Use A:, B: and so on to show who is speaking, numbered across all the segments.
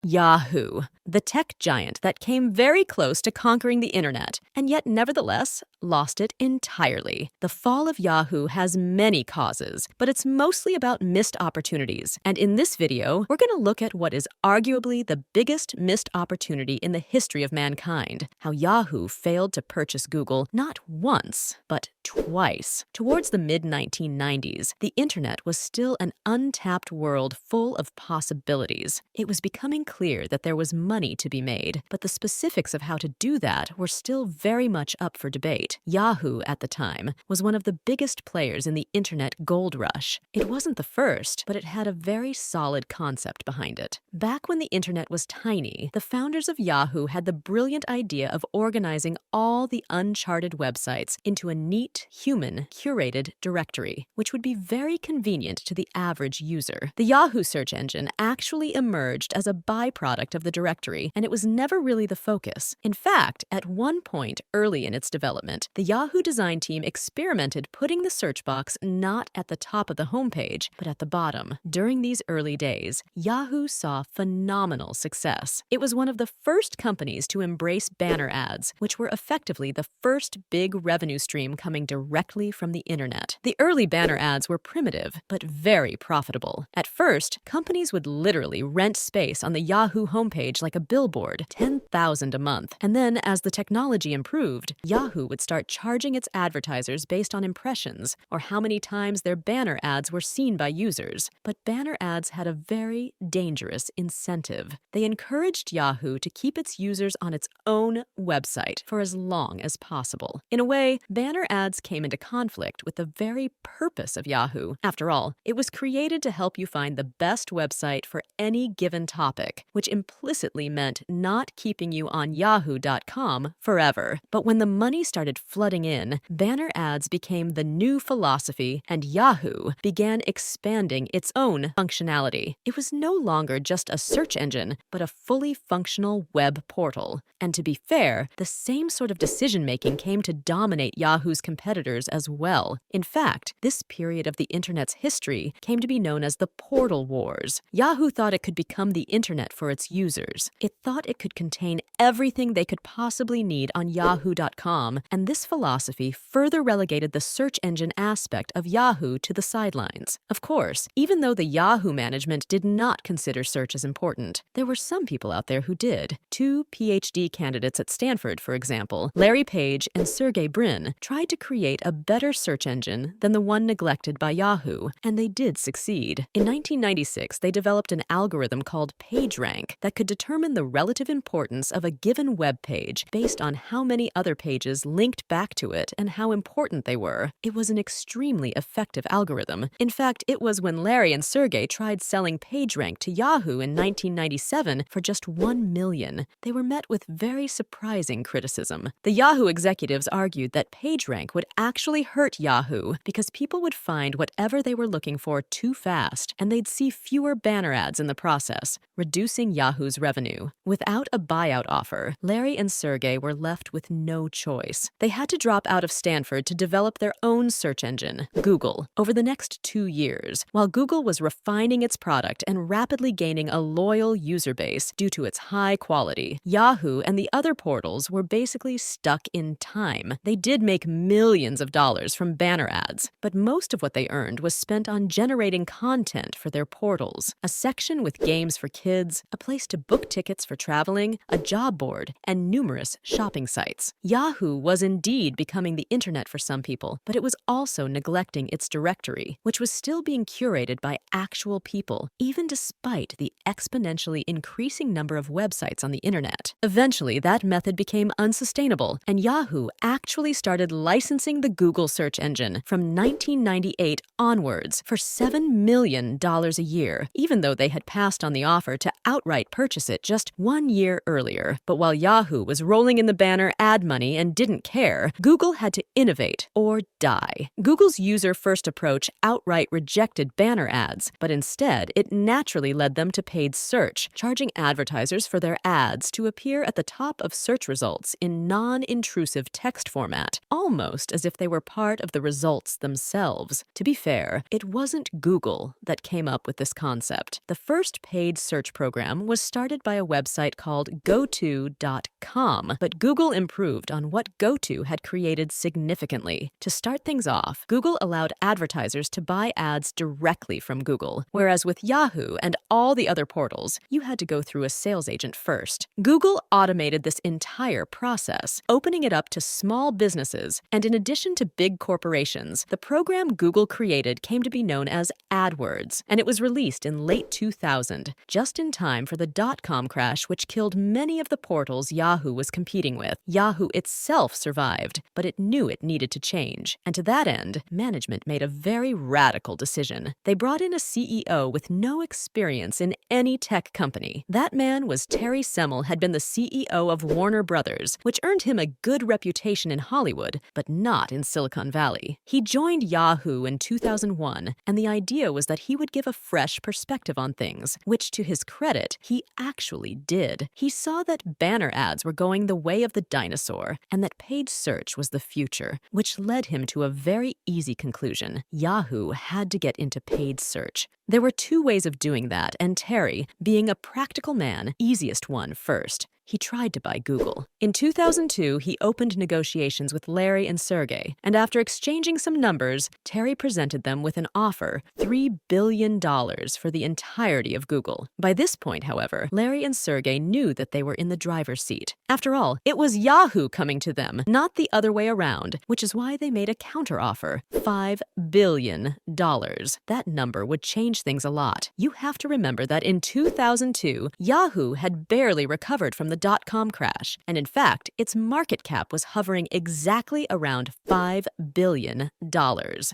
A: Yahoo, the tech giant that came very close to conquering the internet, and yet nevertheless lost it entirely. The fall of Yahoo has many causes, but it's mostly about missed opportunities. And in this video, we're going to look at what is arguably the biggest missed opportunity in the history of mankind: how Yahoo failed to purchase Google not once, but twice. Towards the mid-1990s, the internet was still an untapped world full of possibilities. It was becoming clear that there was money to be made, but the specifics of how to do that were still very much up for debate. Yahoo, at the time, was one of the biggest players in the internet gold rush. It wasn't the first, but it had a very solid concept behind it. Back when the internet was tiny, the founders of Yahoo had the brilliant idea of organizing all the uncharted websites into a neat, human, curated directory, which would be very convenient to the average user. The Yahoo search engine actually emerged as a byproduct of the directory, and it was never really the focus. In fact, at one point early in its development, the Yahoo design team experimented putting the search box not at the top of the homepage, but at the bottom. During these early days, Yahoo saw phenomenal success. It was one of the first companies to embrace banner ads, which were effectively the first big revenue stream coming directly from the internet. The early banner ads were primitive, but very profitable. At first, companies would literally rent space on the Yahoo homepage like a billboard, $10,000 a month. And then, as the technology improved, Yahoo would start charging its advertisers based on impressions, or how many times their banner ads were seen by users. But banner ads had a very dangerous incentive. They encouraged Yahoo to keep its users on its own website for as long as possible. In a way, banner ads came into conflict with the very purpose of Yahoo. After all, it was created to help you find the best website for any given topic, which implicitly meant not keeping you on yahoo.com forever. But when the money started flooding in, banner ads became the new philosophy, and Yahoo began expanding its own functionality. It was no longer just a search engine, but a fully functional web portal. And to be fair, the same sort of decision-making came to dominate Yahoo's competitors as well. In fact, this period of the internet's history came to be known as the Portal Wars. Yahoo thought it could become the internet for its users. It thought it could contain everything they could possibly need on yahoo.com, and this philosophy further relegated the search engine aspect of Yahoo to the sidelines. Of course, even though the Yahoo management did not consider search as important, there were some people out there who did. Two PhD candidates at Stanford, for example, Larry Page and Sergey Brin, tried to create a better search engine than the one neglected by Yahoo, and they did succeed. In 1996, they developed an algorithm called PageRank that could determine the relative importance of a given web page based on how many other pages linked back to it and how important they were. It was an extremely effective algorithm. In fact, it was when Larry and Sergey tried selling PageRank to Yahoo in 1997 for just $1 million. They were met with very surprising criticism. The Yahoo executives argued that PageRank would actually hurt Yahoo because people would find whatever they were looking for too fast, and they'd see fewer banner ads in the process, reducing Yahoo's revenue. Without a buyout offer, Larry and Sergey were left with no choice. They had to drop out of Stanford to develop their own search engine, Google, over the next 2 years, while Google was refining its product and rapidly gaining a loyal user base due to its high quality. Yahoo and the other portals were basically stuck in time. They did make millions of dollars from banner ads, but most of what they earned was spent on generating content for their portals, a section with games for kids, a place to book tickets for traveling, a job board, and numerous shopping sites. Yahoo was indeed becoming the internet for some people, but it was also neglecting its directory, which was still being curated by actual people, even despite the exponentially increasing number of websites on the internet. Eventually, that method became unsustainable, and Yahoo actually started licensing the Google search engine from 1998 onwards for $7 million a year, even though they had passed on the offer to outright purchase it just 1 year earlier. But while Yahoo was rolling in the banner ad money and didn't care, Google had to innovate or die. Google's user-first approach outright rejected banner ads, but instead it naturally led them to paid search, charging advertisers for their ads to appear at the top of search results in non-intrusive text format, almost as if they were part of the results themselves. To be fair, it wasn't Google that came up with this concept. The first paid search program was started by a website called GoTo.com, but Google improved on what GoTo had created significantly. To start things off, Google allowed advertisers to buy ads directly from Google, whereas with Yahoo and all the other portals, you had to go through a sales agent first. Google automated this entire process, opening it up to small businesses, and in addition to big corporations, the program Google created came to be known as AdWords, and it was released in late 2000, just in time for the dot-com crash which killed many of the portals Yahoo was competing with. Yahoo itself survived, but it knew it needed to change, and to that end, management made a very radical decision. They brought in a CEO with no experience in any tech company. That man was Terry Semel, had been the CEO of Warner Brothers, which earned him a good reputation in Hollywood, but not in Silicon Valley. He joined Yahoo in 2001, and the idea was that he would give a fresh perspective on things, which to his credit, he actually did. He saw that banner ads were going the way of the dinosaur, and that paid search was the future, which led him to a very easy conclusion. Yahoo had to get into paid search. There were two ways of doing that, and Terry, being a practical man, easiest one first. He tried to buy Google. In 2002, he opened negotiations with Larry and Sergey, and after exchanging some numbers, Terry presented them with an offer, $3 billion for the entirety of Google. By this point, however, Larry and Sergey knew that they were in the driver's seat. After all, it was Yahoo coming to them, not the other way around, which is why they made a counteroffer, $5 billion. That number would change things a lot. You have to remember that in 2002, Yahoo had barely recovered from the dot-com crash, and in fact, its market cap was hovering exactly around $5 billion.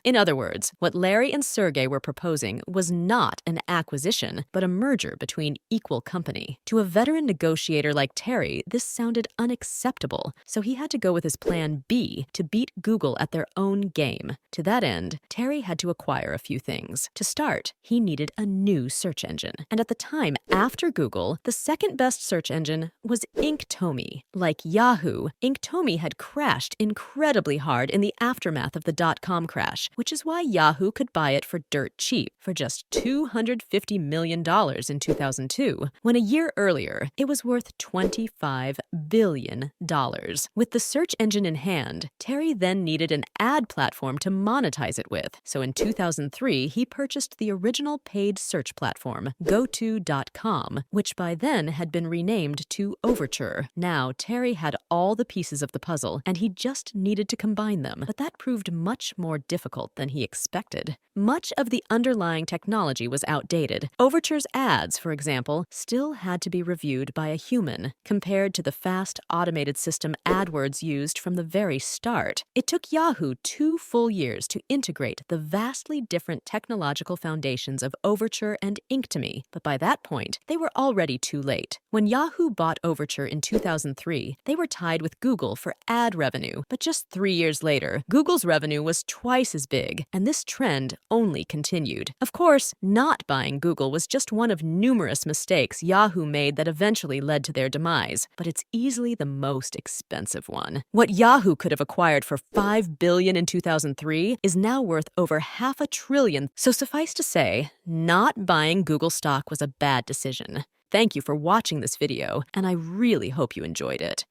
A: In other words, what Larry and Sergey were proposing was not an acquisition, but a merger between equal company. To a veteran negotiator like Terry, this sounded unacceptable, so he had to go with his plan B to beat Google at their own game. To that end, Terry had to acquire a few things. To start, he needed a new search engine, and at the time after Google, the second best search engine was Inktomi. Like Yahoo, Inktomi had crashed incredibly hard in the aftermath of the dot-com crash, which is why Yahoo could buy it for dirt cheap, for just $250 million in 2002, when a year earlier, it was worth $25 billion. With the search engine in hand, Terry then needed an ad platform to monetize it with, so in 2003, he purchased the original paid search platform, GoTo.com, which by then had been renamed to Overture. Now, Terry had all the pieces of the puzzle, and he just needed to combine them, but that proved much more difficult than he expected. Much of the underlying technology was outdated. Overture's ads, for example, still had to be reviewed by a human, compared to the fast, automated system AdWords used from the very start. It took Yahoo 2 full years to integrate the vastly different technological foundations of Overture and Inktomi, but by that point, they were already too late. When Yahoo bought Overture in 2003, they were tied with Google for ad revenue, but just 3 years later, Google's revenue was twice as big, and this trend only continued. Of course, not buying Google was just one of numerous mistakes Yahoo made that eventually led to their demise, but it's easily the most expensive one. What Yahoo could have acquired for $5 billion in 2003 is now worth over $500 billion, so suffice to say, not buying Google stock was a bad decision. Thank you for watching this video, and I really hope you enjoyed it.